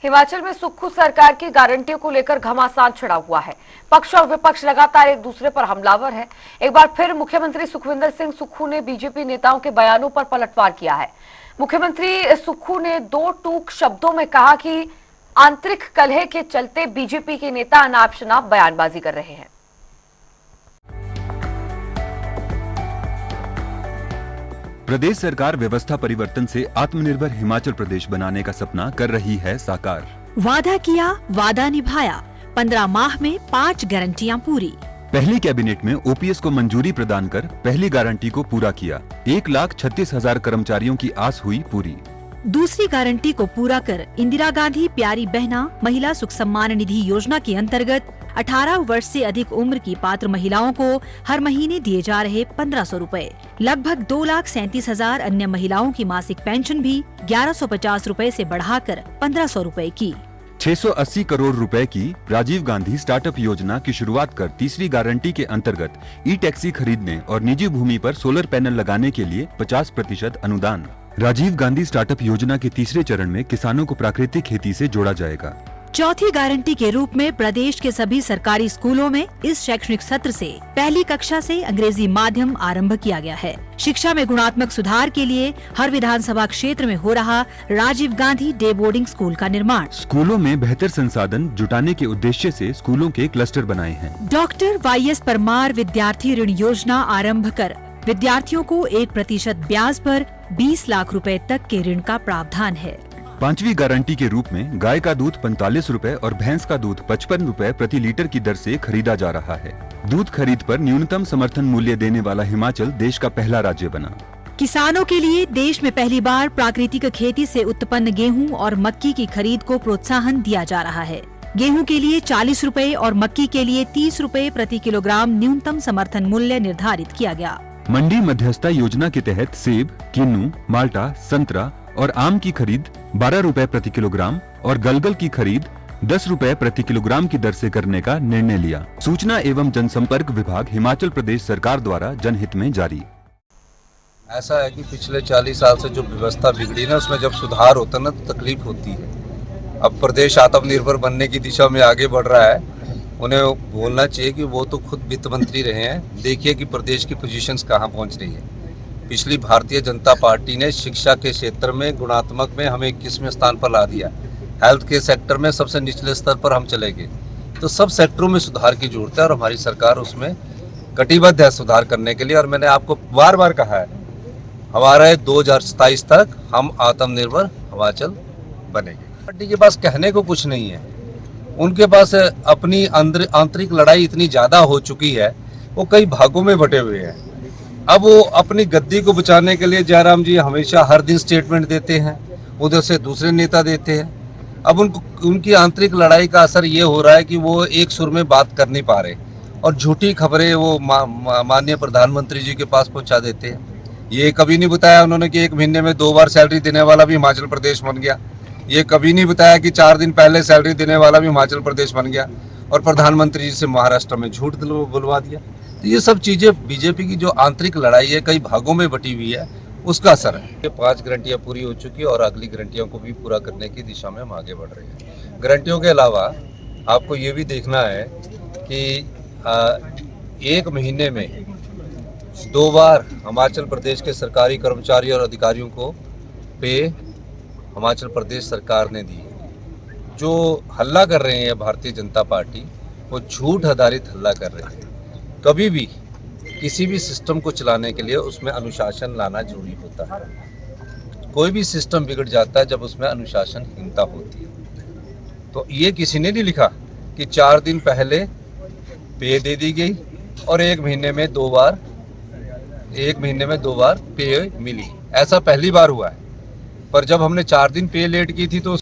हिमाचल में सुक्खू सरकार की गारंटियों को लेकर घमासान छिड़ा हुआ है। पक्ष और विपक्ष लगातार एक दूसरे पर हमलावर है। एक बार फिर मुख्यमंत्री सुखविंदर सिंह सुक्खू ने बीजेपी नेताओं के बयानों पर पलटवार किया है। मुख्यमंत्री सुक्खू ने दो टूक शब्दों में कहा कि आंतरिक कलह के चलते बीजेपी के नेता अनाप शनाप बयानबाजी कर रहे हैं। प्रदेश सरकार व्यवस्था परिवर्तन से आत्मनिर्भर हिमाचल प्रदेश बनाने का सपना कर रही है साकार। वादा किया, वादा निभाया। 15 माह में 5 गारंटियां पूरी। पहली कैबिनेट में ओपीएस को मंजूरी प्रदान कर पहली गारंटी को पूरा किया। 1,36,000 कर्मचारियों की आस हुई पूरी। दूसरी गारंटी को पूरा कर इंदिरा गांधी प्यारी बहना महिला सुख सम्मान निधि योजना के अंतर्गत 18 वर्ष से अधिक उम्र की पात्र महिलाओं को हर महीने दिए जा रहे 1,500 रूपए। लगभग 2,37,000 अन्य महिलाओं की मासिक पेंशन भी 1,150 रूपए से बढ़ाकर 1,500 रूपए की। 680 करोड़ रुपए की राजीव गांधी स्टार्टअप योजना की शुरुआत कर तीसरी गारंटी के अंतर्गत ई टैक्सी खरीदने और निजी भूमि पर सोलर पैनल लगाने के लिए 50% अनुदान। राजीव गांधी स्टार्टअप योजना के तीसरे चरण में किसानों को प्राकृतिक खेती से जोड़ा जाएगा। चौथी गारंटी के रूप में प्रदेश के सभी सरकारी स्कूलों में इस शैक्षणिक सत्र से पहली कक्षा से अंग्रेजी माध्यम आरंभ किया गया है। शिक्षा में गुणात्मक सुधार के लिए हर विधानसभा क्षेत्र में हो रहा Rajiv Gandhi day boarding school का निर्माण। स्कूलों में बेहतर संसाधन जुटाने के उद्देश्य से स्कूलों के क्लस्टर बनाए हैं। डॉक्टर वाईएस परमार विद्यार्थी ऋण योजना आरंभ कर विद्यार्थियों को 1% ब्याज पर 20 लाख रुपए तक के ऋण का प्रावधान है। पांचवी गारंटी के रूप में गाय का दूध 45 रुपए और भैंस का दूध 55 रुपए प्रति लीटर की दर से खरीदा जा रहा है। दूध खरीद पर न्यूनतम समर्थन मूल्य देने वाला हिमाचल देश का पहला राज्य बना। किसानों के लिए देश में पहली बार प्राकृतिक खेती से उत्पन्न गेहूं और मक्की की खरीद को प्रोत्साहन दिया जा रहा है। गेहूं के लिए 40 रुपए और मक्की के लिए 30 रुपए प्रति किलोग्राम न्यूनतम समर्थन मूल्य निर्धारित किया गया। मंडी मध्यस्थता योजना के तहत सेब, किन्नू, माल्टा, संतरा और आम की खरीद 12 रुपए प्रति किलोग्राम और गलगल की खरीद 10 रुपए प्रति किलोग्राम की दर से करने का निर्णय लिया। सूचना एवं जनसंपर्क विभाग हिमाचल प्रदेश सरकार द्वारा जनहित में जारी। ऐसा है कि पिछले 40 साल से जो व्यवस्था बिगड़ी ना, उसमें जब सुधार होता ना तो तकलीफ होती है। अब प्रदेश आत्मनिर्भर बनने की दिशा में आगे बढ़ रहा है। उन्हें बोलना चाहिए कि वो तो खुद वित्त मंत्री रहे हैं। देखिए कि प्रदेश की पोजीशंस कहाँ पहुँच रही है। पिछली भारतीय जनता पार्टी ने शिक्षा के क्षेत्र में गुणात्मक में हमें 21वें स्थान पर ला दिया। हेल्थ के सेक्टर में सबसे निचले स्तर पर हम चले गए। तो सब सेक्टरों में सुधार की जरूरत है और हमारी सरकार उसमें कटिबद्ध है सुधार करने के लिए। और मैंने आपको बार बार कहा है, हमारा 2027 तक हम आत्मनिर्भर हिमाचल बनेंगे। पार्टी के पास कहने को कुछ नहीं है। उनके पास अपनी आंतरिक लड़ाई इतनी ज़्यादा हो चुकी है, वो कई भागों में बटे हुए हैं। अब वो अपनी गद्दी को बचाने के लिए जयराम जी हमेशा हर दिन स्टेटमेंट देते हैं, उधर से दूसरे नेता देते हैं। अब उनकी आंतरिक लड़ाई का असर ये हो रहा है कि वो एक सुर में बात कर नहीं पा रहे और झूठी खबरें वो माननीय प्रधानमंत्री जी के पास पहुंचा देते हैं। ये कभी नहीं बताया उन्होंने कि 1 महीने में 2 बार सैलरी देने वाला भी हिमाचल प्रदेश बन गया। ये कभी नहीं बताया कि 4 दिन पहले सैलरी देने वाला भी हिमाचल प्रदेश बन गया और प्रधानमंत्री जी से महाराष्ट्र में झूठ बुलवा दिया। तो ये सब चीज़ें बीजेपी की जो आंतरिक लड़ाई है, कई भागों में बटी हुई है, उसका असर है। ये 5 गारंटियाँ पूरी हो चुकी है और अगली गारंटियों को भी पूरा करने की दिशा में हम आगे बढ़ रहे हैं। गारंटियों के अलावा आपको ये भी देखना है कि 1 महीने में 2 बार हिमाचल प्रदेश के सरकारी कर्मचारी और अधिकारियों को पे हिमाचल प्रदेश सरकार ने दी। जो हल्ला कर रहे हैं भारतीय जनता पार्टी, वो झूठ आधारित हल्ला कर रहे हैं। कभी भी किसी भी सिस्टम को चलाने के लिए उसमें अनुशासन लाना जरूरी होता है। कोई भी सिस्टम बिगड़ जाता है जब उसमें अनुशासनहीनता होती है। तो ये किसी ने नहीं लिखा कि 4 दिन पहले पे दे दी गई और 1 महीने में 2 बार पे मिली। ऐसा पहली बार हुआ है। पर जब हमने 4 दिन पे लेट की थी तो